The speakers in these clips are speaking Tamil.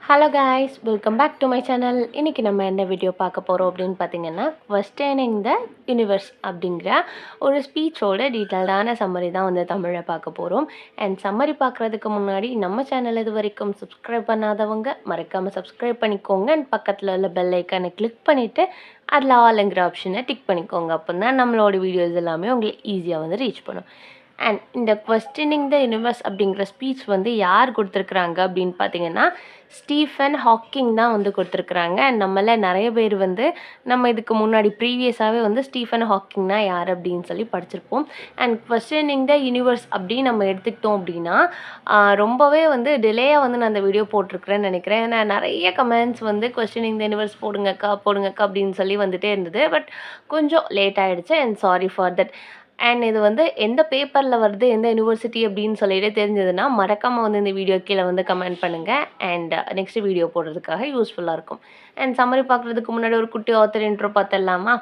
Hello guys, welcome back to my channel. இன்றைக்கி நம்ம என்ன வீடியோ பார்க்க போகிறோம் அப்படின்னு பார்த்தீங்கன்னா, கொஸ்டினிங் த யூனிவர்ஸ் அப்படிங்கிற ஒரு ஸ்பீச்சோட டீட்டெயில்டான சம்மரி தான் வந்து தமிழில் பார்க்க போகிறோம். அண்ட் சம்மரி பார்க்குறதுக்கு முன்னாடி நம்ம சேனல் இது வரைக்கும் சப்ஸ்கிரைப் பண்ணாதவங்க மறக்காமல் சப்ஸ்கிரைப் பண்ணிக்கோங்க. அண்ட் பக்கத்தில் உள்ள பெல் ஐக்கானை கிளிக் பண்ணிவிட்டு அதில் ஆளுங்கிற ஆப்ஷனை டிக் பண்ணிக்கோங்க. அப்போ தான் நம்மளோட வீடியோஸ் எல்லாமே உங்களுக்கு ஈஸியாக வந்து ரீச் பண்ணும். அண்ட் இந்த கொஸ்டினிங் த யூனிவர்ஸ் அப்படிங்கிற ஸ்பீச் வந்து யார் கொடுத்துருக்குறாங்க அப்படின்னு பார்த்தீங்கன்னா, ஸ்டீஃபன் ஹாக்கிங் தான் வந்து கொடுத்துருக்குறாங்க. அண்ட் நம்மள நிறைய பேர் வந்து நம்ம இதுக்கு முன்னாடி ப்ரீவியஸாகவே வந்து ஸ்டீஃபன் ஹாக்கிங்னா யார் அப்படின்னு சொல்லி படிச்சிருப்போம். அண்ட் கொஸ்டினிங் த யூனிவர்ஸ் அப்படின்னு நம்ம எடுத்துக்கிட்டோம் அப்படின்னா ரொம்பவே வந்து டிலேயாக வந்து நான் அந்த வீடியோ போட்டிருக்கிறேன்னு நினைக்கிறேன். ஏன்னா நிறைய கமெண்ட்ஸ் வந்து கொஸ்டினிங் த யூனிவர்ஸ் போடுங்கக்கா அப்படின்னு சொல்லி வந்துகிட்டே இருந்தது. பட் கொஞ்சம் லேட் ஆகிடுச்சு and sorry for that. And இது வந்து எந்த பேப்பரில் வருது, எந்த யூனிவர்சிட்டி அப்படின்னு சொல்லிட்டு தெரிஞ்சதுன்னா மறக்காமல் வந்து இந்த வீடியோ கீழே வந்து கமெண்ட் பண்ணுங்கள். அண்ட் நெக்ஸ்ட் வீடியோ போடுறதுக்காக யூஸ்ஃபுல்லாக இருக்கும். அண்ட் சம்மரி பார்க்குறதுக்கு முன்னாடி ஒரு குட்டி ஆத்தர் இன்ட்ரோ பார்த்துடலாமா?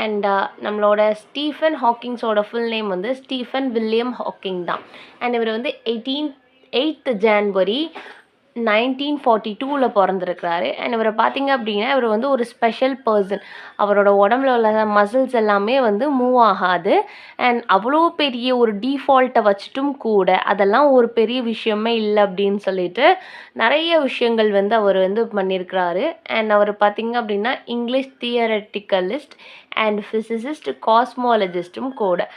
அண்ட் நம்மளோட ஸ்டீஃபன் ஹாக்கிங்ஸோட ஃபுல் நேம் வந்து ஸ்டீஃபன் வில்லியம் ஹாக்கிங் தான். அண்ட் இவர் வந்து 8th January 1942 பிறந்திருக்கிறாரு. அண்ட் இவரை பார்த்தீங்க அப்படின்னா இவர் வந்து ஒரு ஸ்பெஷல் பர்சன். அவரோட உடம்புல உள்ள மசில்ஸ் எல்லாமே வந்து மூவ் ஆகாது. அண்ட் அவ்வளோ பெரிய ஒரு டிஃபால்ட்டை வச்சுட்டும் கூட அதெல்லாம் ஒரு பெரிய விஷயமே இல்லை அப்படின்னு சொல்லிட்டு நிறைய விஷயங்கள் வந்து அவர் வந்து பண்ணியிருக்கிறாரு. அண்ட் அவர் பார்த்தீங்க அப்படின்னா இங்கிலீஷ் தியரட்டிக்கலிஸ்ட் அண்ட் ஃபிசிசிஸ்ட், காஸ்மாலஜிஸ்ட்டும் கூட.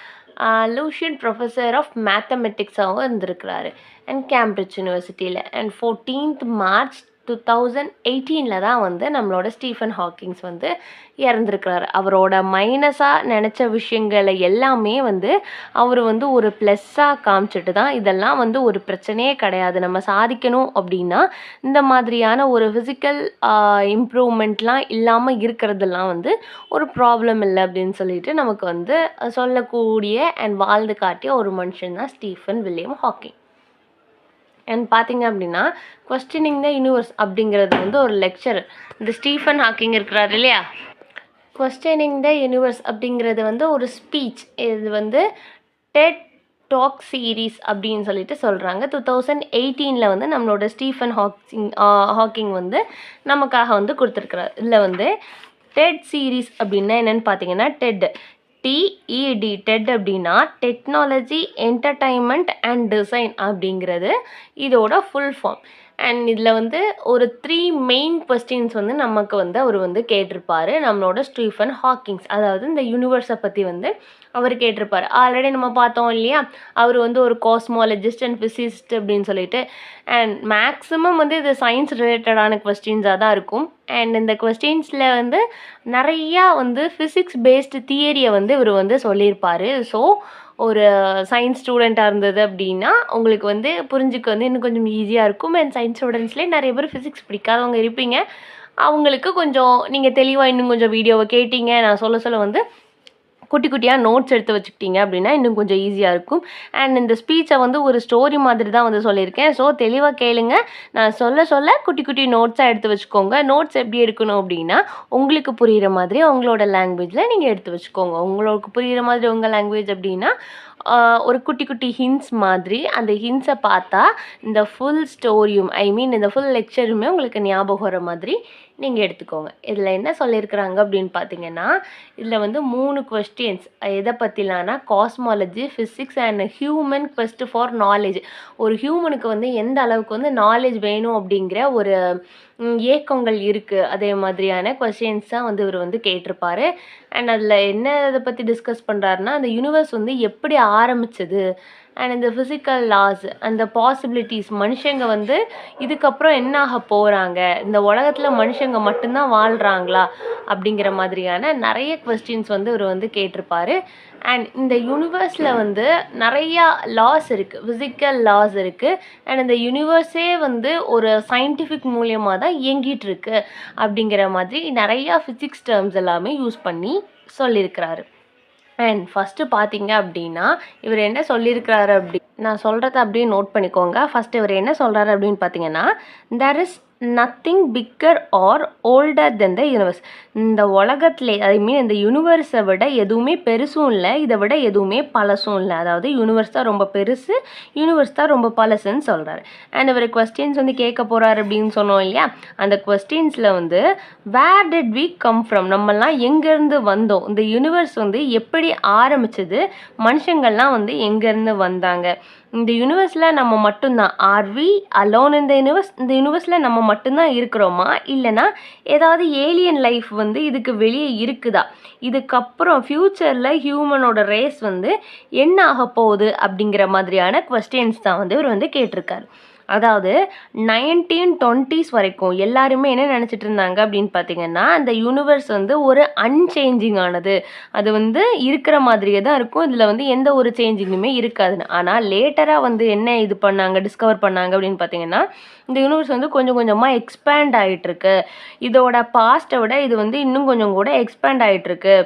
லூஷியன் ப்ரொஃபஸர் ஆஃப் மேத்தமெட்டிக்ஸாகவும் இருந்திருக்கிறாரு அண்ட் கேம்பிரிட்ஜ் யூனிவர்சிட்டியில். அண்ட் 14th March 2018 தான் வந்து நம்மளோட ஸ்டீஃபன் ஹாக்கிங்ஸ் வந்து இறந்துருக்கிறாரு. அவரோட மைனஸாக நினச்ச விஷயங்களை எல்லாமே வந்து அவர் வந்து ஒரு ப்ளஸ்ஸாக காமிச்சிட்டு தான் இதெல்லாம் வந்து ஒரு பிரச்சனையே கிடையாது, நம்ம சாதிக்கணும் அப்படின்னா இந்த மாதிரியான ஒரு ஃபிசிக்கல் இம்ப்ரூவ்மெண்ட்லாம் இல்லாமல் இருக்கிறதெல்லாம் வந்து ஒரு ப்ராப்ளம் இல்லை அப்படின்னு சொல்லிட்டு நமக்கு வந்து சொல்லக்கூடிய அண்ட் வாழ்ந்து காட்டிய ஒரு மனுஷன் தான் ஸ்டீஃபன் வில்லியம் ஹாக்கிங். அண்ட் பார்த்தீங்க அப்படின்னா கொஸ்டினிங் த யூனிவர்ஸ் அப்படிங்கிறது வந்து ஒரு லெக்சர். இந்த ஸ்டீஃபன் ஹாக்கிங் இருக்கிறார் இல்லையா, கொஸ்டினிங் த யூனிவர்ஸ் அப்படிங்கிறது வந்து ஒரு ஸ்பீச். இது வந்து டெட் டாக் சீரீஸ் அப்படின்னு சொல்லிட்டு சொல்கிறாங்க. 2018 வந்து நம்மளோட ஸ்டீஃபன் ஹாக்கிங் வந்து நமக்காக வந்து கொடுத்துருக்குறாரு. இதில் வந்து டெட் சீரீஸ் அப்படின்னா என்னென்னு பார்த்தீங்கன்னா TED டெட் அப்படின்னா டெக்னாலஜி, என்டர்டைன்மெண்ட் அண்ட் டிசைன் அப்படிங்கிறது இதோட ஃபுல் ஃபார்ம். அண்ட் இதில் வந்து ஒரு 3 மெயின் கொஸ்டின்ஸ் வந்து நமக்கு வந்து அவர் வந்து கேட்டிருப்பார் நம்மளோட ஸ்டீஃபன் ஹாக்கிங்ஸ். அதாவது இந்த யூனிவர்ஸை பற்றி வந்து அவர் கேட்டிருப்பார். ஆல்ரெடி நம்ம பார்த்தோம் இல்லையா, அவர் வந்து ஒரு காஸ்மாலஜிஸ்ட் அண்ட் ஃபிசிசிஸ்ட் அப்படின்னு சொல்லிட்டு. அண்ட் மேக்ஸிமம் வந்து இது சயின்ஸ் ரிலேட்டடான கொஸ்டின்ஸாக தான் இருக்கும். அண்ட் இந்த கொஸ்டின்ஸில் வந்து நிறையா வந்து ஃபிசிக்ஸ் பேஸ்டு தியரியை வந்து இவர் வந்து சொல்லியிருப்பார். ஸோ ஒரு சயின்ஸ் ஸ்டூடெண்ட்டாக இருந்தது அப்படின்னா உங்களுக்கு வந்து புரிஞ்சுக்க வந்து இன்னும் கொஞ்சம் ஈஸியாக இருக்கும். அண்ட் சயின்ஸ் ஸ்டூடெண்ட்ஸ்லேயே நிறைய பேர் ஃபிசிக்ஸ் பிடிக்காதவங்க இருப்பீங்க. அவங்களுக்கு கொஞ்சம் நீங்கள் தெளிவாக இன்னும் கொஞ்சம் வீடியோவை கேட்டீங்க, நான் சொல்ல வந்து குட்டி குட்டியாக நோட்ஸ் எடுத்து வச்சுக்கிட்டீங்க அப்படின்னா இன்னும் கொஞ்சம் ஈஸியாக இருக்கும். அண்ட் இந்த ஸ்பீச்சை வந்து ஒரு ஸ்டோரி மாதிரி தான் வந்து சொல்லியிருக்கேன். ஸோ தெளிவாக கேளுங்க. நான் சொல்ல குட்டி குட்டி நோட்ஸாக எடுத்து வச்சுக்கோங்க. நோட்ஸ் எப்படி எடுக்கணும் அப்படின்னா உங்களுக்கு புரிகிற மாதிரி உங்களோட லாங்குவேஜில் நீங்கள் எடுத்து வச்சுக்கோங்க. உங்களுக்கு புரிகிற மாதிரி உங்கள் லாங்குவேஜ் அப்படின்னா ஒரு குட்டி குட்டி ஹிண்ட்ஸ் மாதிரி அந்த ஹிண்ட்ஸை பார்த்தா இந்த ஃபுல் ஸ்டோரியும் இந்த ஃபுல் லெக்சருமே உங்களுக்கு ஞாபகம் வர மாதிரி நீங்கள் எடுத்துக்கோங்க. இதில் என்ன சொல்லியிருக்கிறாங்க அப்படின்னு பார்த்தீங்கன்னா இதில் வந்து 3 கொஸ்டின்ஸ் எதை பற்றிலான்னா cosmology, physics and human quest for knowledge. ஒரு ஹியூமனுக்கு வந்து எந்த அளவுக்கு வந்து நாலேஜ் வேணும் அப்படிங்கிற ஒரு ஏக்கங்கள் இருக்குது, அதே மாதிரியான கொஸ்டின்ஸ் தான் வந்து இவர் வந்து கேட்டிருப்பார். அண்ட் அதில் என்ன இதை பற்றி டிஸ்கஸ் பண்ணுறாருன்னா அந்த யூனிவர்ஸ் வந்து எப்படி ஆரம்பிச்சது அண்ட் இந்த ஃபிசிக்கல் லாஸ் அந்த பாசிபிலிட்டிஸ், மனுஷங்க வந்து இதுக்கப்புறம் என்ன ஆக போகிறாங்க, இந்த உலகத்தில் மனுஷங்க மட்டும்தான் வாழ்கிறாங்களா அப்படிங்கிற மாதிரியான நிறைய கொஸ்டின்ஸ் வந்து இவர் வந்து கேட்டிருப்பார். அண்ட் இந்த யூனிவர்ஸில் வந்து நிறையா லாஸ் இருக்குது, ஃபிசிக்கல் லாஸ் இருக்குது. அண்ட் இந்த யூனிவர்ஸே வந்து ஒரு சயின்டிஃபிக் மூலியமாக தான் இயங்கிட்டு இருக்கு அப்படிங்கிற மாதிரி நிறையா ஃபிசிக்ஸ் டேர்ம்ஸ் எல்லாமே யூஸ் பண்ணி சொல்லியிருக்கிறாரு. அண்ட் ஃபஸ்ட்டு பார்த்தீங்க அப்படின்னா இவர் என்ன சொல்லியிருக்கிறாரு அப்படி நான் சொல்கிறத அப்படியே நோட் பண்ணிக்கோங்க. ஃபஸ்ட்டு இவர் என்ன சொல்கிறாரு அப்படின்னு பார்த்தீங்கன்னா, there is nothing bigger or older than the universe. இந்த உலகத்திலே ஐ மீன் இந்த யூனிவர்ஸை விட எதுவுமே பெருசும் இல்லை, இதை விட எதுவுமே பழசும் இல்லை. அதாவது யூனிவர்ஸ் தான் ரொம்ப பெருசு, யூனிவர்ஸ் தான் ரொம்ப பழசுன்னு சொல்கிறாரு. அண்ட் இவர் கொஸ்டின்ஸ் வந்து கேட்க போகிறாரு அப்படின்னு சொன்னோம் இல்லையா, அந்த கொஸ்டின்ஸில் வந்து where did we come from, நம்மலாம் எங்கேருந்து வந்தோம், இந்த யூனிவர்ஸ் வந்து எப்படி ஆரம்பிச்சது, மனுஷங்கள்லாம் வந்து எங்கேருந்து வந்தாங்க, இந்த யூனிவர்ஸில் நம்ம மட்டும்தான், ஆர் வி அலோன் இந்த யூனிவர்ஸ், இந்த யூனிவர்ஸில் நம்ம மட்டும்தான் இருக்கிறோமா, இல்லைனா ஏதாவது ஏலியன் லைஃப் வந்து இதுக்கு வெளியே இருக்குதா, இதுக்கப்புறம் ஃப்யூச்சரில் ஹியூமனோட ரேஸ் வந்து என்ன ஆக போகுது அப்படிங்கிற மாதிரியான கொஸ்டின்ஸ் தான் வந்து இவர் வந்து கேட்டிருக்காரு. அதாவது 1920s வரைக்கும் எல்லாருமே என்ன நினச்சிட்டு இருந்தாங்க அப்படின்னு பார்த்தீங்கன்னா, அந்த யூனிவர்ஸ் வந்து ஒரு அன்சேஞ்சிங் ஆனது, அது வந்து இருக்கிற மாதிரியே தான் இருக்கும், இதில் வந்து எந்த ஒரு சேஞ்சிங்குமே இருக்காதுன்னு. ஆனால் லேட்டராக வந்து என்ன இது பண்ணாங்க, டிஸ்கவர் பண்ணாங்க அப்படின்னு பார்த்தீங்கன்னா, இந்த யூனிவர்ஸ் வந்து கொஞ்சம் கொஞ்சமாக எக்ஸ்பேண்ட் ஆகிட்டுருக்கு, இதோட பாஸ்ட்டை விட இது வந்து இன்னும் கொஞ்சம் கூட எக்ஸ்பேண்ட் ஆகிட்டுருக்கு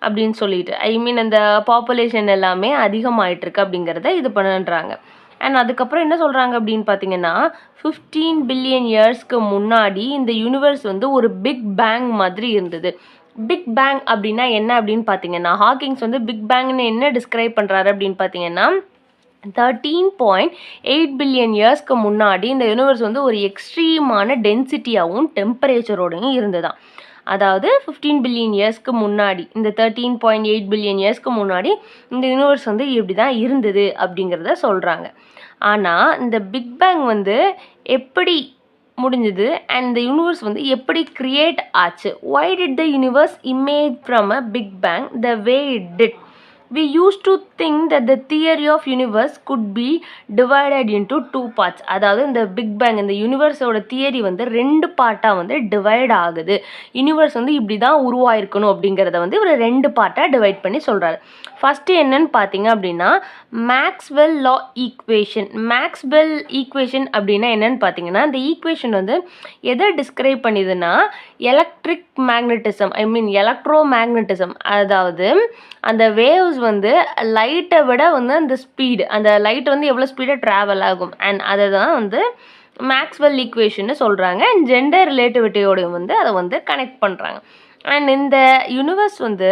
அப்படின்னு சொல்லிட்டு, ஐ மீன் அந்த பாப்புலேஷன் எல்லாமே அதிகமாகிட்டுருக்கு அப்படிங்கிறத இது பண்ணுன்றாங்க. அண்ட் அதுக்கப்புறம் என்ன சொல்கிறாங்க அப்படின்னு பார்த்தீங்கன்னா, 15 பில்லியன் இயர்ஸ்க்கு முன்னாடி இந்த யூனிவர்ஸ் வந்து ஒரு பிக் பேங் மாதிரி இருந்தது. பிக் பேங் அப்படின்னா என்ன அப்படின்னு பார்த்தீங்கன்னா, ஹாக்கிங்ஸ் வந்து பிக் பேங்னு என்ன டிஸ்கிரைப் பண்ணுறாரு அப்படின்னு பார்த்தீங்கன்னா, 13.8 பில்லியன் இயர்ஸ்க்கு முன்னாடி இந்த யூனிவர்ஸ் வந்து ஒரு எக்ஸ்ட்ரீமான டென்சிட்டியாகவும் டெம்பரேச்சரோடையும் இருந்ததாம். அதாவது 15 பில்லியன் இயர்ஸ்க்கு முன்னாடி, இந்த 13.8 பில்லியன் இயர்ஸ்க்கு முன்னாடி இந்த யூனிவர்ஸ் வந்து இப்படி தான் இருந்தது அப்படிங்கிறத சொல்கிறாங்க. ஆனால் இந்த பிக் பேங் வந்து எப்படி முடிஞ்சது அண்ட் இந்த யூனிவர்ஸ் வந்து எப்படி கிரியேட் ஆச்சு, why did the universe emerge from a big bang the way it did. We used to think that the theory of universe could be divided into two parts. அதாவது இந்த பிக் பேங் இந்த யூனிவர்ஸோட தியரி வந்து 2 பார்ட்டாக வந்து டிவைட் ஆகுது. யூனிவர்ஸ் வந்து இப்படி தான் உருவாயிருக்கணும் அப்படிங்கிறத வந்து இவர் 2 பார்ட்டாக டிவைட் பண்ணி சொல்கிறாரு. ஃபஸ்ட்டு என்னன்னு பார்த்தீங்க அப்படின்னா, மேக்ஸ்வெல் லா ஈக்குவேஷன். மேக்ஸ்வெல் ஈக்குவேஷன் அப்படின்னா என்னன்னு பார்த்தீங்கன்னா, இந்த ஈக்குவேஷன் வந்து எதை டிஸ்கிரைப் பண்ணுதுன்னா, எலக்ட்ரிக் மேக்னட்டிசம், ஐ மீன் எலக்ட்ரோ மேக்னட்டிசம். அதாவது அந்த வேவ்ஸ் வந்து லைட்டை விட வந்து அந்த ஸ்பீடு, அந்த லைட் வந்து எவ்வளோ ஸ்பீடாக ட்ராவல் ஆகும், அண்ட் அதை தான் வந்து மேக்ஸ்வெல் ஈக்குவேஷன்னு சொல்கிறாங்க. அண்ட் ஜெண்டர் ரிலேட்டிவிட்டியோடையும் வந்து அதை வந்து கனெக்ட் பண்ணுறாங்க. அண்ட் இந்த யூனிவர்ஸ் வந்து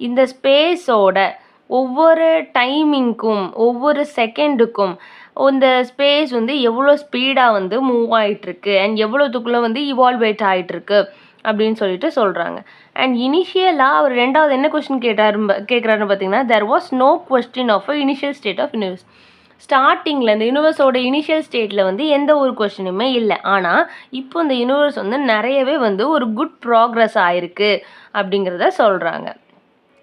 இந்த ஸ்பேஸோட ஒவ்வொரு டைமிங்க்கும் ஒவ்வொரு செகண்டுக்கும் இந்த ஸ்பேஸ் வந்து எவ்வளோ ஸ்பீடாக வந்து மூவ் ஆகிட்டுருக்கு அண்ட் எவ்வளோத்துக்குள்ளே வந்து இவால்வேட் ஆகிட்டுருக்கு அப்படின்னு சொல்லிட்டு சொல்கிறாங்க. அண்ட் இனிஷியலாக அவர் 2வது என்ன கொஸ்டின் கேட்குறாருன்னு பார்த்தீங்கன்னா, there was no question of a initial state of universe. ஸ்டார்டிங்கில் இந்த யூனிவர்ஸோட இனிஷியல் ஸ்டேட்டில் வந்து எந்த ஒரு கொஸ்டினுமே இல்லை. ஆனால் இப்போ இந்த யூனிவர்ஸ் வந்து நிறையவே வந்து ஒரு குட் ப்ராக்ரஸ் ஆகிருக்கு அப்படிங்கிறத சொல்கிறாங்க.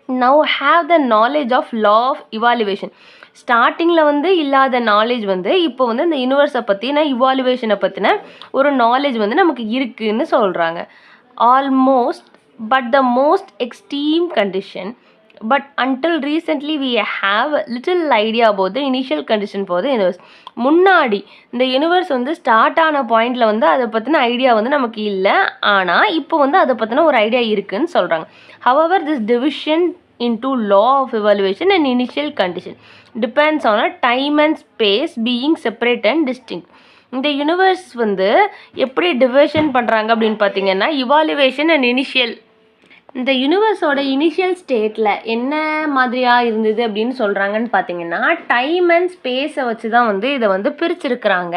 Now have the knowledge of law of evaluation. ஸ்டார்டிங்கில் வந்து இல்லாத நாலேஜ் வந்து இப்போ வந்து இந்த யூனிவர்ஸை பற்றின இவாலுவேஷனை பற்றின ஒரு நாலேஜ் வந்து நமக்கு இருக்குதுன்னு சொல்கிறாங்க. Almost but the most extreme condition, but until recently we have little idea about the initial condition for the universe. முன்னாடி இந்த யூனிவர்ஸ் வந்து ஸ்டார்ட் ஆன பாயிண்டில் வந்து அதை பற்றின ஐடியா வந்து நமக்கு இல்லை, ஆனால் இப்போ வந்து அதை பற்றின ஒரு ஐடியா இருக்குதுன்னு சொல்கிறாங்க. However this division into law of evaluation and initial condition depends on a time and space being separate and distinct. இந்த யூனிவர்ஸ் வந்து எப்படி டிவிஷன் பண்ணுறாங்க அப்படின்னு பார்த்தீங்கன்னா, இவாலுவேஷன் அண்ட் இனிஷியல். இந்த யூனிவர்ஸோட இனிஷியல் ஸ்டேட்டில் என்ன மாதிரியாக இருந்தது அப்படின்னு சொல்கிறாங்கன்னு பார்த்தீங்கன்னா, டைம் அண்ட் ஸ்பேஸை வச்சு தான் வந்து இதை வந்து பிரிச்சிருக்கிறாங்க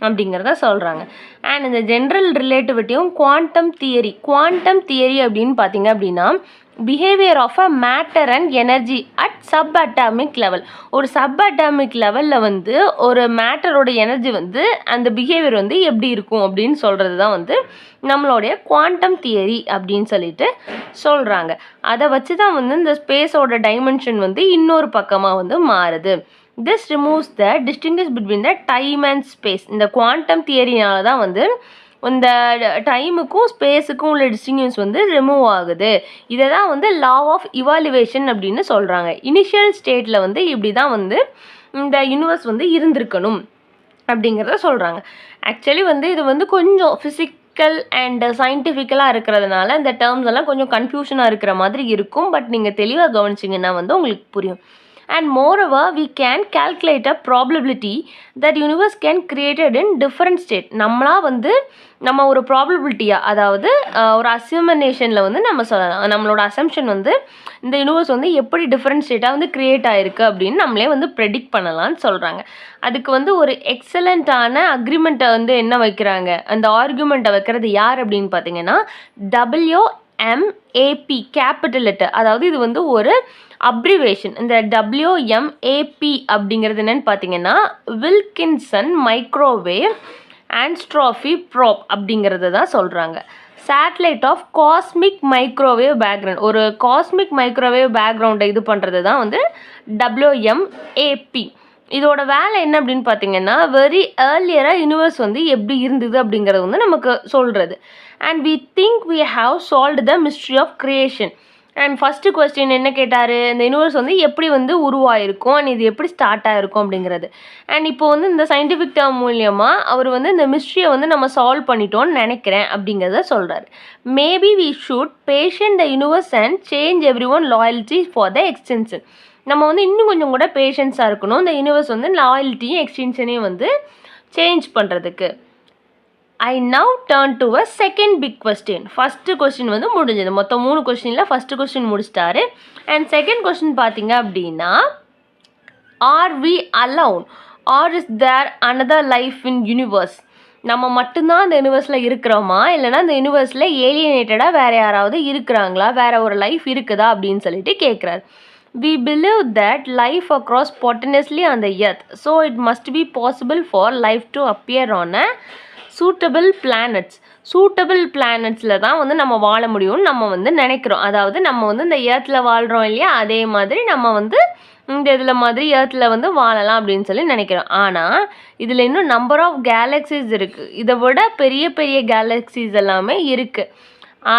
அப்படிங்கிறத சொல்கிறாங்க. அண்ட் இந்த ஜென்ரல் ரிலேட்டிவிட்டியும் குவாண்டம் தியரி அப்படின்னு பார்த்தீங்க அப்படின்னா, behaviour of a matter and energy at sub atomic level. ஒரு சப் அட்டாமிக் லெவலில் வந்து ஒரு மேட்டரோட எனர்ஜி வந்து அந்த பிஹேவியர் வந்து எப்படி இருக்கும் அப்படின்னு சொல்கிறது தான் வந்து நம்மளுடைய குவாண்டம் தியரி அப்படின்னு சொல்லிட்டு சொல்கிறாங்க. அதை வச்சு தான் வந்து இந்த ஸ்பேஸோட டைமென்ஷன் வந்து இன்னொரு பக்கமாக வந்து மாறுது. This removes the distinguish between the time and space. இந்த குவாண்டம் தியரினால தான் வந்து இந்த டைமுக்கும் ஸ்பேஸுக்கும் உள்ள டிஸ்டிங்விஷ் வந்து ரிமூவ் ஆகுது. இதை தான் வந்து லா ஆஃப் இவாலுவேஷன் அப்படின்னு சொல்கிறாங்க. இனிஷியல் ஸ்டேட்டில் வந்து இப்படி தான் வந்து இந்த யூனிவர்ஸ் வந்து இருந்திருக்கணும் அப்படிங்கிறத சொல்கிறாங்க. ஆக்சுவலி வந்து இது வந்து கொஞ்சம் ஃபிசிக்கல் அண்ட் சயின்டிஃபிக்கலாக இருக்கிறதுனால இந்த டேர்ம்ஸ் எல்லாம் கொஞ்சம் கன்ஃபியூஷனாக இருக்கிற மாதிரி இருக்கும். பட் நீங்கள் தெளிவாக கவனிச்சிங்கன்னா வந்து உங்களுக்கு புரியும். And moreover, we can calculate a probability that universe can created in different state. நம்மளா வந்து நம்ம ஒரு ப்ராபபிலிட்டியாக, அதாவது ஒரு அசியூமனேஷனில் வந்து நம்ம சொல்லலாம், நம்மளோட அசம்ஷன் வந்து இந்த யூனிவர்ஸ் வந்து எப்படி டிஃப்ரெண்ட் ஸ்டேட்டாக வந்து க்ரியேட் ஆகிருக்கு அப்படின்னு நம்மளே வந்து ப்ரெடிக்ட் பண்ணலாம்னு சொல்கிறாங்க. அதுக்கு வந்து ஒரு எக்ஸலண்ட்டான அக்ரிமெண்ட்டை வந்து என்ன வைக்கிறாங்க, அந்த ஆர்குமெண்ட்டை வைக்கிறது யார் அப்படின்னு பார்த்தீங்கன்னா WMAP, கேபிட்டல் லெட்டர். அதாவது இது வந்து ஒரு அப்ரிவேஷன். இந்த WMAP அப்படிங்கிறது என்னன்னு பார்த்தீங்கன்னா வில்கின்சன் மைக்ரோவேவ் ஆன்ஸ்ட்ராஃபி ப்ராப் அப்படிங்கிறது தான் சொல்கிறாங்க. Satellite of cosmic microwave background, ஒரு காஸ்மிக் மைக்ரோவேவ் பேக்ரவுண்டை இது பண்ணுறது தான் வந்து WMAP. இதோட வேலை என்ன அப்படின்னு பார்த்தீங்கன்னா வெரி ஏர்லியராக யூனிவர்ஸ் வந்து எப்படி இருந்தது அப்படிங்கிறது வந்து நமக்கு சொல்கிறது. And we think we have solved the mystery of creation. And first question என்ன கேட்டார், இந்த யூனிவர்ஸ் வந்து எப்படி வந்து உருவாயிருக்கும் அண்ட் இது எப்படி ஸ்டார்ட் ஆகிருக்கும் அப்படிங்கிறது. அண்ட் இப்போ வந்து இந்த சயின்டிஃபிக் டேர்ம் மூலியமாக அவர் வந்து இந்த மிஸ்ட்ரியை வந்து நம்ம சால்வ் பண்ணிட்டோன்னு நினைக்கிறேன் அப்படிங்கிறத சொல்கிறார். Maybe we should patient the universe and change every one loyalty for the extension. நம்ம வந்து இன்னும் கொஞ்சம் கூட பேஷன்ஸாக இருக்கணும், இந்த யூனிவர்ஸ் வந்து லாயல்ட்டியும் எக்ஸ்டென்ஷனையும் வந்து சேஞ்ச் பண்ணுறதுக்கு. I now turn to a second big question. First question வந்து முடிஞ்சது, மொத்தம் 3 கொஸ்டினில் ஃபஸ்ட்டு கொஸ்டின் முடிச்சிட்டாரு. அண்ட் செகண்ட் கொஸ்டின் பார்த்தீங்க அப்படின்னா or we alone or is there another life in universe? நம்ம மட்டும்தான் இந்த யூனிவர்ஸில் இருக்கிறோமா, இல்லைனா இந்த யூனிவர்ஸில் ஏலியனேட்டடாக வேறு யாராவது இருக்கிறாங்களா, வேறு ஒரு லைஃப் இருக்குதா அப்படின்னு சொல்லிட்டு கேட்குறாரு. We believe that life occurs spontaneously on the earth, so it must be possible for life to appear on a suitable planets. Suitable பிளானட்ஸில் தான் வந்து நம்ம வாழ முடியும்னு நம்ம வந்து நினைக்கிறோம். அதாவது நம்ம வந்து இந்த ஏர்த்தில் வாழ்கிறோம் இல்லையா, அதே மாதிரி நம்ம வந்து இந்த இதில் மாதிரி ஏர்த்தில் வந்து வாழலாம் அப்படின்னு சொல்லி நினைக்கிறோம். ஆனால் இதில் இன்னும் நம்பர் ஆஃப் கேலக்ஸிஸ் இருக்குது, இதை விட பெரிய பெரிய கேலக்ஸிஸ் எல்லாமே இருக்குது,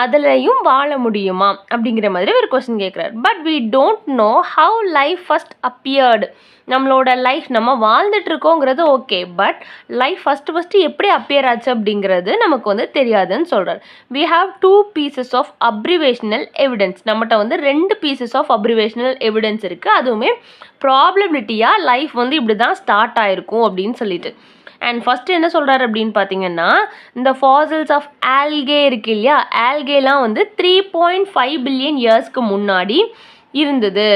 அதுலேயும் வாழ முடியுமா அப்படிங்கிற மாதிரி ஒரு கொஸ்டின் கேட்குறாரு. But we don't know how life first appeared. நம்மளோட லைஃப் நம்ம வாழ்ந்துட்டுருக்கோங்கிறது ஓகே, பட் லைஃப் ஃபஸ்ட்டு எப்படி அப்பியர் ஆச்சு அப்படிங்கிறது நமக்கு வந்து தெரியாதுன்னு சொல்கிறார். We have 2 pieces of observational evidence. நம்மகிட்ட வந்து 2 pieces ஆஃப் அப்ரிவேஷனல் எவிடன்ஸ் இருக்குது, அதுவுமே ப்ராபபிலிட்டியாக லைஃப் வந்து இப்படி தான் ஸ்டார்ட் ஆகிருக்கும் அப்படின்னு சொல்லிட்டு. அண்ட் ஃபஸ்ட்டு என்ன சொல்கிறாரு அப்படின்னு பார்த்தீங்கன்னா இந்த ஃபாசில்ஸ் ஆஃப் ஆல்கே இருக்கு இல்லையா, ஆல்கேலாம் வந்து 3.5 பில்லியன் இயர்ஸ்க்கு முன்னாடி இருந்தது.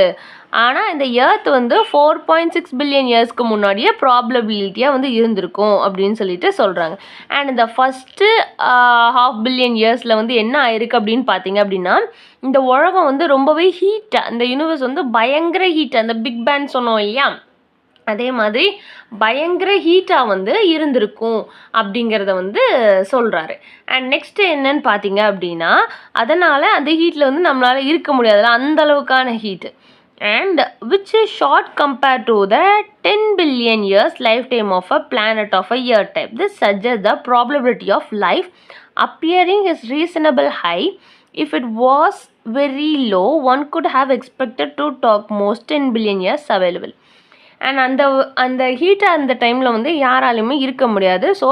ஆனால் இந்த எர்த் வந்து 4.6 பில்லியன் இயர்ஸ்க்கு முன்னாடியே ப்ராபபிலிட்டியாக வந்து இருந்திருக்கும் அப்படின்னு சொல்லிட்டு சொல்கிறாங்க. அண்ட் இந்த ஃபஸ்ட்டு 1/2 பில்லியன் இயர்ஸில் வந்து என்ன ஆயிருக்கு அப்படின்னு பார்த்தீங்க அப்படின்னா இந்த உலகம் வந்து ரொம்பவே ஹீட்டாக, இந்த யூனிவர்ஸ் வந்து பயங்கர ஹீட்டாக, அந்த பிக் பேங் சொன்னோம் இல்லையா, அதே மாதிரி பயங்கர ஹீட்டாக வந்து இருந்திருக்கும் அப்படிங்கிறத வந்து சொல்கிறாரு. அண்ட் நெக்ஸ்ட்டு என்னன்னு பார்த்தீங்க அப்படின்னா அதனால் அந்த ஹீட்டில் வந்து நம்மளால் இருக்க முடியாதுல்ல, அந்த அளவுக்கான heat. And which is short compared to the 10 billion years lifetime of a planet of a year type. This suggests the probability of life appearing is reasonable high. If it was very low, one could have expected to talk most 10 billion years available. And அந்த ஹீட்டாக அந்த டைமில் வந்து யாராலையுமே இருக்க முடியாது. ஸோ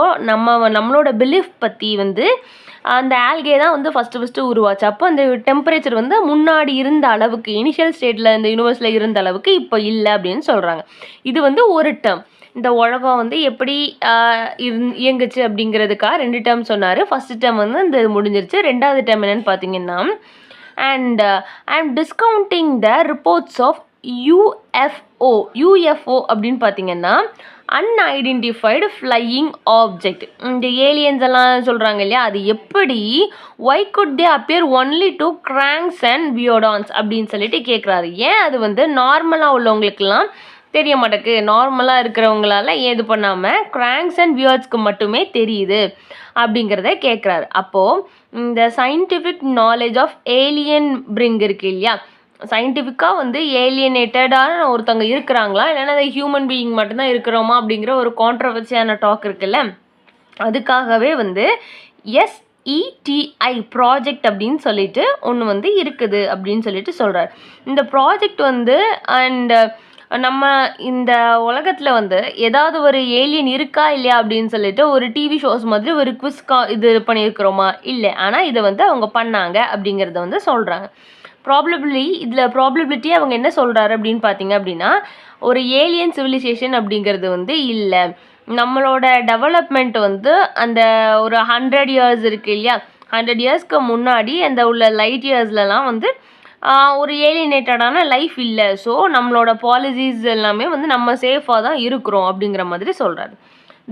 நம்மளோட பிலீஃப் பற்றி வந்து அந்த ஆல்கே தான் வந்து ஃபஸ்ட்டு உருவாச்சு. அப்போ அந்த டெம்பரேச்சர் வந்து முன்னாடி இருந்த அளவுக்கு, இனிஷியல் ஸ்டேட்டில் இந்த யூனிவர்ஸில் இருந்த அளவுக்கு இப்போ இல்லை அப்படின்னு சொல்கிறாங்க. இது வந்து ஒரு டேர்ம். இந்த உலகம் வந்து எப்படி இயங்குச்சு அப்படிங்கிறதுக்காக 2 டேர்ம் சொன்னார். ஃபஸ்ட்டு டேர்ம் வந்து இந்த முடிஞ்சிருச்சு. 2வது டேர்ம் என்னென்னு பார்த்தீங்கன்னா and I am discounting the reports of UFO அப்படின்னு பார்த்தீங்கன்னா அன்ஐடென்டிஃபைடு ஃப்ளையிங் ஆப்ஜெக்ட். இந்த ஏலியன்ஸ் எல்லாம் சொல்கிறாங்க இல்லையா, அது எப்படி why could they appear only to cranks and வியோடான்ஸ் அப்படின்னு சொல்லிட்டு கேட்குறாரு. ஏன் அது வந்து நார்மலாக உள்ளவங்களுக்கெல்லாம் தெரிய மாட்டேக்கு, நார்மலாக இருக்கிறவங்களால ஏது பண்ணாமல் கிராங்ஸ் அண்ட் வியர்ட்ஸ்க்கு மட்டுமே தெரியுது அப்படிங்கிறத கேட்குறாரு. அப்போது இந்த scientific knowledge of alien bring இருக்கு இல்லையா, சயின்டிஃபிக்காக வந்து ஏலியனேட்டடான ஒருத்தவங்க இருக்கிறாங்களா, இல்லைன்னா அந்த ஹியூமன் பீயிங் மட்டும்தான் இருக்கிறோமா அப்படிங்கிற ஒரு கான்ட்ரவர்சியான டாக் இருக்குல்ல, அதுக்காகவே வந்து SETI ப்ராஜெக்ட் அப்படின்னு சொல்லிட்டு ஒன்று வந்து இருக்குது அப்படின்னு சொல்லிட்டு சொல்கிறார். இந்த ப்ராஜெக்ட் வந்து அண்ட் நம்ம இந்த உலகத்தில் வந்து ஏதாவது ஒரு ஏலியன் இருக்கா இல்லையா அப்படின்னு சொல்லிட்டு ஒரு டிவி ஷோஸ் மாதிரி ஒரு குவிஸ் இது பண்ணியிருக்கிறோமா இல்லை, ஆனால் இதை வந்து அவங்க பண்ணாங்க அப்படிங்கிறத வந்து சொல்கிறாங்க. ப்ராபபிலிட்டி அவங்க என்ன சொல்கிறாரு அப்படின்னு பார்த்தீங்க அப்படின்னா, ஒரு ஏலியன் சிவிலைசேஷன் அப்படிங்கிறது வந்து இல்லை. நம்மளோட டெவலப்மெண்ட் வந்து அந்த ஒரு 100 இயர்ஸ் இருக்கு இல்லையா, 100 இயர்ஸ்க்கு முன்னாடி அந்த உள்ள லைட் இயர்ஸ்லலாம் வந்து ஒரு ஏலியனேட்டடான லைஃப் இல்லை. ஸோ நம்மளோட பாலிசிஸ் எல்லாமே வந்து நம்ம சேஃபாக தான் இருக்கிறோம் அப்படிங்கிற மாதிரி சொல்கிறாரு.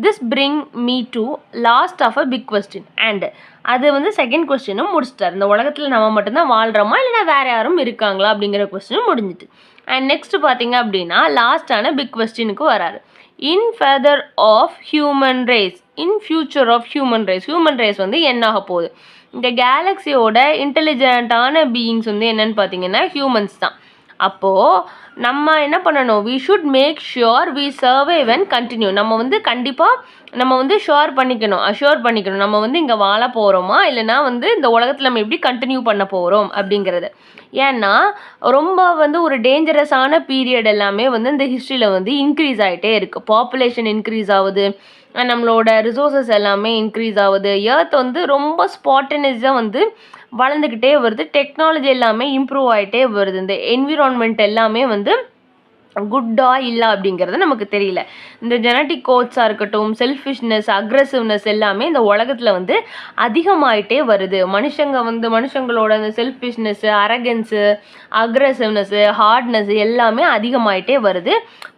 This bring me to last of a big question. அண்ட் அது வந்து செகண்ட் கொஸ்டினும் முடிச்சிட்டார். இந்த உலகத்தில் நம்ம மட்டும்தான் வாழ்கிறோமா இல்லைனா வேறு யாரும் இருக்காங்களா அப்படிங்கிற கொஸ்டினும் முடிஞ்சிட்டு. அண்ட் நெக்ஸ்ட் பார்த்தீங்க அப்படின்னா லாஸ்டான பிக் கொஸ்டினுக்கு வராரு. In further of human race, in future of human race, human race வந்து என்ன ஆக போகுது? இந்த கேலக்ஸியோட இன்டெலிஜென்ட்டான பீயிங்ஸ் வந்து என்னன்னு பார்த்தீங்கன்னா ஹியூமன்ஸ் தான். அப்போது நம்ம என்ன பண்ணணும்? We should make sure we survive and continue. நம்ம வந்து கண்டிப்பாக நம்ம வந்து அஷ்யூர் பண்ணிக்கணும் நம்ம வந்து இங்கே வாழ போகிறோமா இல்லைனா வந்து இந்த உலகத்தில் நம்ம எப்படி கண்டினியூ பண்ண போகிறோம் அப்படிங்கிறது. ஏன்னா ரொம்ப வந்து ஒரு டேஞ்சரஸான பீரியட் எல்லாமே வந்து இந்த ஹிஸ்ட்ரியில் வந்து இன்க்ரீஸ் ஆகிட்டே இருக்குது. பாப்புலேஷன் இன்க்ரீஸ் ஆகுது, நம்மளோட ரிசோர்ஸஸ் எல்லாமே இன்க்ரீஸ் ஆகுது, எர்த் வந்து ரொம்ப ஸ்பாட்டனிஸாக வந்து வளர்ந்துக்கிட்டே வருது, டெக்னாலஜி எல்லாமே இம்ப்ரூவ் ஆகிட்டே வருது, இந்த என்விரான்மெண்ட் எல்லாமே வந்து குட்டா இல்லை அப்படிங்கிறது நமக்கு தெரியல. இந்த ஜெனட்டிக் கோட்ஸாக இருக்கட்டும், செல்ஃபிஷ்னஸ், அக்ரெசிவ்னஸ் எல்லாமே இந்த உலகத்தில் வந்து அதிகமாகிட்டே வருது. மனுஷங்களோட இந்த செல்ஃபிஷ்னஸ்ஸு, அரகன்ஸு, அக்ரெசிவ்னஸ்ஸு, ஹார்ட்னஸ் எல்லாமே அதிகமாகிட்டே வருது.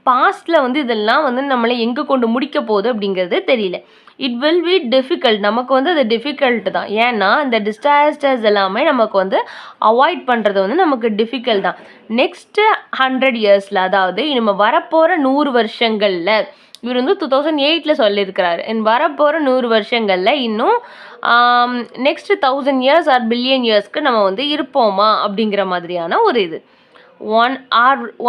பாஸ்டில் வந்து இதெல்லாம் வந்து நம்மளை எங்கே கொண்டு முடிக்க போகுது அப்படிங்கிறது தெரியல. It will be difficult. நமக்கு வந்து அது டிஃபிகல்ட் தான். ஏன்னா இந்த டிசாஸ்டர்ஸ் எல்லாமே நமக்கு வந்து அவாய்ட் பண்ணுறது வந்து நமக்கு டிஃபிகல்ட் தான். நெக்ஸ்ட்டு 100 இயர்ஸில், அதாவது இனிமேல் வரப்போகிற 100 வருஷங்களில், இவர் வந்து 2008 சொல்லியிருக்கிறாரு, வரப்போகிற 100 வருஷங்களில் இன்னும் நெக்ஸ்ட் 1000 இயர்ஸ் ஆர் பில்லியன் இயர்ஸ்க்கு நம்ம வந்து இருப்போமா அப்படிங்கிற மாதிரியான ஒரு இது.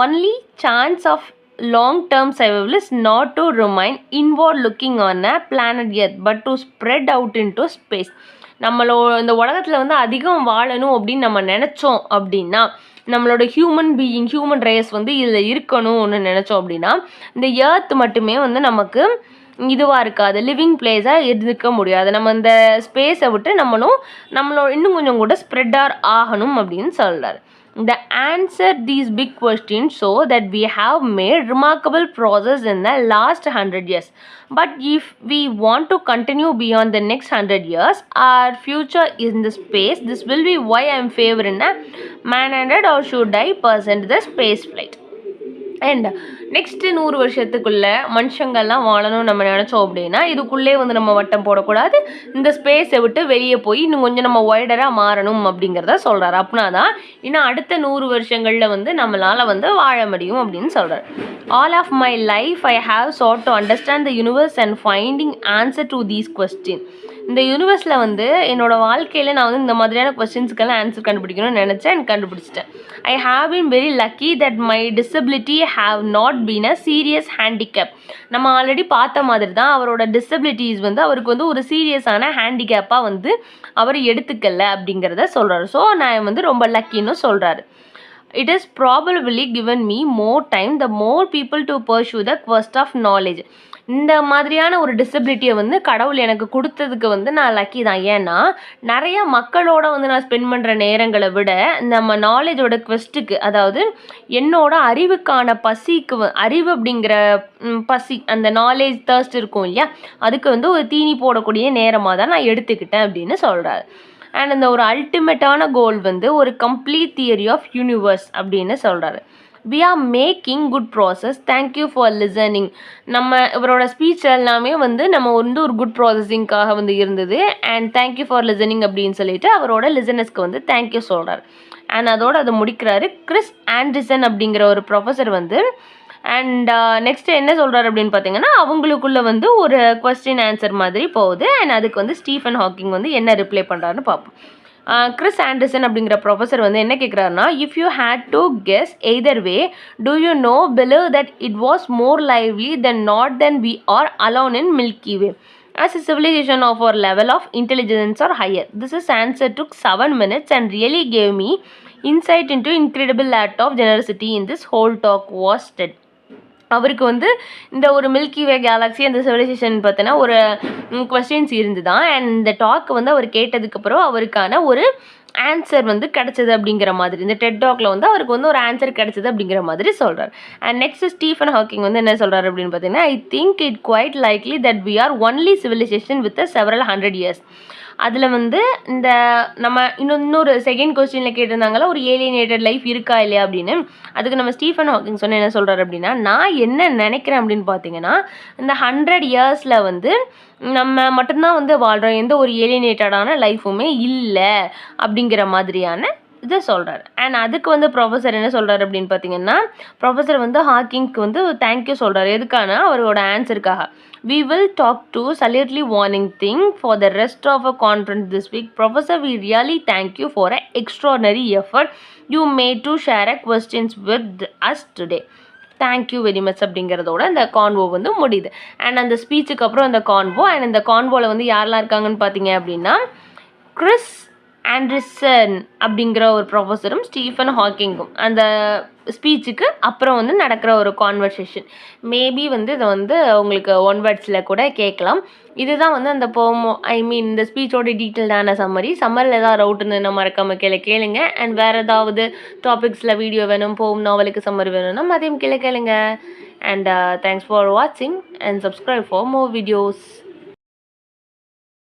Only chance of long-term survival is not to remain inward looking on a planet Earth but to spread out into space. இந்த உலகத்தில் வந்து அதிகம் வாழணும் அப்படின்னு நம்ம நினச்சோம் அப்படின்னா, நம்மளோட ஹியூமன் ரேஸ் வந்து இதில் இருக்கணும்னு நினச்சோம் அப்படின்னா, இந்த எர்த் மட்டுமே வந்து நமக்கு இதுவாக இருக்காது, லிவிங் பிளேஸாக இருக்க முடியாது. நம்ம இந்த ஸ்பேஸை விட்டு நம்மளோட இன்னும் கொஞ்சம் கூட ஸ்ப்ரெட்டார் ஆகணும் அப்படின்னு சொல்கிறார். The answer these big questions so that we have made remarkable progress in the last 100 years. But if we want to continue beyond the next 100 years, our future is in the space. This will be why I am favoring a man-handed or should I present the space flight. And next 100 வருஷத்துக்குள்ளே மனுஷங்கள்லாம் வாழணும்னு நம்ம நினச்சோம் அப்படின்னா இதுக்குள்ளே வந்து நம்ம வட்டம் போடக்கூடாது, இந்த ஸ்பேஸை விட்டு வெளியே போய் இன்னும் கொஞ்சம் நம்ம ஒய்டராக மாறணும் அப்படிங்கிறத சொல்கிறார். அப்படின்னா தான் இன்னும் அடுத்த 100 வருஷங்களில் வந்து நம்மளால் வந்து வாழ முடியும் அப்படின்னு சொல்கிறார். All of my life I have sought to understand the universe and finding answer to these questions. இந்த யூனிவர்ஸில் வந்து என்னோடய வாழ்க்கையில் நான் வந்து இந்த மாதிரியான கொஸ்டின்ஸ்க்கெல்லாம் ஆன்சர் கண்டுபிடிக்கணும்னு நினச்சேன், எனக்கு கண்டுபிடிச்சிட்டேன். I have been very lucky that my disability have not been a serious handicap. நம்ம ஆல்ரெடி பார்த்த மாதிரி தான் அவரோட டிசபிலிட்டிஸ் வந்து அவருக்கு வந்து ஒரு சீரியஸான ஹேண்டிகேப்பாக வந்து அவர் எடுத்துக்கல அப்படிங்கிறத சொல்கிறாரு. ஸோ நான் வந்து ரொம்ப லக்கின்னு சொல்கிறாரு. It is probably given me more time the more people to pursue the quest of knowledge. இந்த மாதிரியான ஒரு டிசபிலிட்டியை வந்து கடவுள் எனக்கு கொடுத்ததுக்கு வந்து நான் லக்கி தான். ஏன்னா நிறைய மக்களோட வந்து நான் ஸ்பெண்ட் பண்ணுற நேரங்களை விட நம்ம நாலேஜோட குவெஸ்ட்டுக்கு, அதாவது என்னோட அறிவுக்கான பசிக்கு, அறிவு அப்படிங்கிற பசி, அந்த நாலேஜ் தர்ஸ்ட் இருக்கும் இல்லையா, அதுக்கு வந்து ஒரு தீனி போடக்கூடிய நேரமாக தான் நான் எடுத்துக்கிட்டேன் அப்படின்னு சொல்கிறாரு. அண்ட் இந்த ஒரு அல்டிமேட்டான கோல் வந்து ஒரு கம்ப்ளீட் தியரி ஆஃப் யூனிவர்ஸ் அப்படின்னு சொல்கிறாரு. We are making good process, thank you for listening. நம்ம இவரோட ஸ்பீச் எல்லாமே வந்து நம்ம வந்து ஒரு குட் ப்ராசஸிங்காக வந்து இருந்தது. அண்ட் தேங்க்யூ ஃபார் லிசனிங் அப்படின்னு சொல்லிட்டு அவரோட லிசனர்ஸ்க்கு வந்து தேங்க்யூ சொல்கிறார். அண்ட் அதோடு அதை முடிக்கிறாரு. கிறிஸ் ஆண்டர்சன் அப்படிங்கிற ஒரு ப்ரொஃபஸர் வந்து அண்ட் நெக்ஸ்ட்டு என்ன சொல்கிறாரு அப்படின்னு பார்த்தீங்கன்னா, அவங்களுக்குள்ளே வந்து ஒரு கொஸ்டின் ஆன்சர் மாதிரி போகுது. அண்ட் அதுக்கு வந்து ஸ்டீஃபன் ஹாக்கிங் வந்து என்ன ரிப்ளை பண்ணுறாருன்னு பார்ப்போம். கிறிஸ் ஆண்டர்சன் அப்படிங்கிற ப்ரொஃபஸர் வந்து என்ன கேட்குறாருன்னா, if you had to guess either way do you know believe that it was more லைவ்லி than not that we are alone in milky way as a civilization of our level of intelligence or higher. This is answer took 7 minutes and really gave me insight into incredible act of generosity in this whole talk was said. அவருக்கு வந்து இந்த ஒரு மில்கி வே கேலக்ஸி அந்த சிவிலைசேஷன் பார்த்தீங்கன்னா ஒரு கொஸ்டின்ஸ் இருந்து தான். அண்ட் இந்த டாக் வந்து அவர் கேட்டதுக்கப்புறம் அவருக்கான ஒரு ஆன்சர் வந்து கிடைச்சது அப்படிங்கிற மாதிரி, இந்த டெட் டாக்ல வந்து அவருக்கு வந்து ஒரு ஆன்சர் கிடைச்சது அப்படிங்கிற மாதிரி சொல்றாரு. அண்ட் நெக்ஸ்ட் ஸ்டீஃபன் ஹாக்கிங் வந்து என்ன சொல்றாரு அப்படின்னு பார்த்தீங்கன்னா, I think it quite likely that we are only civilization with several 100 years. அதில் வந்து இந்த நம்ம இன்னொரு செகண்ட் கொஸ்டினில் கேட்டிருந்தாங்களா, ஒரு ஏலியனேட்டட் லைஃப் இருக்கா இல்லையா அப்படின்னு. அதுக்கு நம்ம ஸ்டீஃபன் ஹாக்கிங் சொன்ன என்ன சொல்கிறாரு அப்படின்னா, நான் என்ன நினைக்கிறேன் அப்படின்னு பார்த்தீங்கன்னா, இந்த 100 இயர்ஸில் வந்து நம்ம மட்டும்தான் வந்து வாழ்கிறோம், எந்த ஒரு ஏலியனேட்டடான லைஃபுமே இல்லை அப்படிங்கிற மாதிரியான இதை சொல்கிறாரு. அண்ட் அதுக்கு வந்து ப்ரொஃபஸர் என்ன சொல்கிறாரு அப்படின்னு பார்த்தீங்கன்னா, ப்ரொஃபஸர் வந்து ஹாக்கிங்க்கு வந்து தேங்க்யூ சொல்கிறாரு. எதுக்கான அவரோட ஆன்சருக்காக. We will talk to salutely warning thing for the rest of our conference this week. Professor, we really thank you for an extraordinary effort you made to share a questions with us today. Thank you very much அப்படிங்கிறதோட இந்த கான்வோ வந்து முடியுது. அண்ட் அந்த ஸ்பீச்சுக்கு அப்புறம் அந்த கான்வோ, அண்ட் இந்த கான்வோவில் வந்து யாரெல்லாம் இருக்காங்கன்னு பார்த்தீங்க அப்படின்னா, கிறிஸ் ஆண்டர்சன் அப்படிங்கிற ஒரு ப்ரொஃபஸரும் ஸ்டீஃபன் ஹாக்கிங்கும் அந்த ஸ்பீச்சுக்கு அப்புறம் வந்து நடக்கிற ஒரு கான்வர்சேஷன். மேபி வந்து இதை வந்து உங்களுக்கு ஒன் வேர்ட்ஸில் கூட கேட்கலாம். இதுதான் வந்து அந்த போமோ இந்த ஸ்பீச்சோட டீட்டெயில்டான சம்மரில் ஏதாவது டவுட் இருந்ததுன்னா மறக்காமல் கேளுங்க. அண்ட் வேறு ஏதாவது டாபிக்ஸில் வீடியோ வேணும், போம் நாவலுக்கு சம்மரி வேணும்னா அதையும் கேளுங்க. அண்ட் தேங்க்ஸ் ஃபார் வாட்சிங் and subscribe for more videos.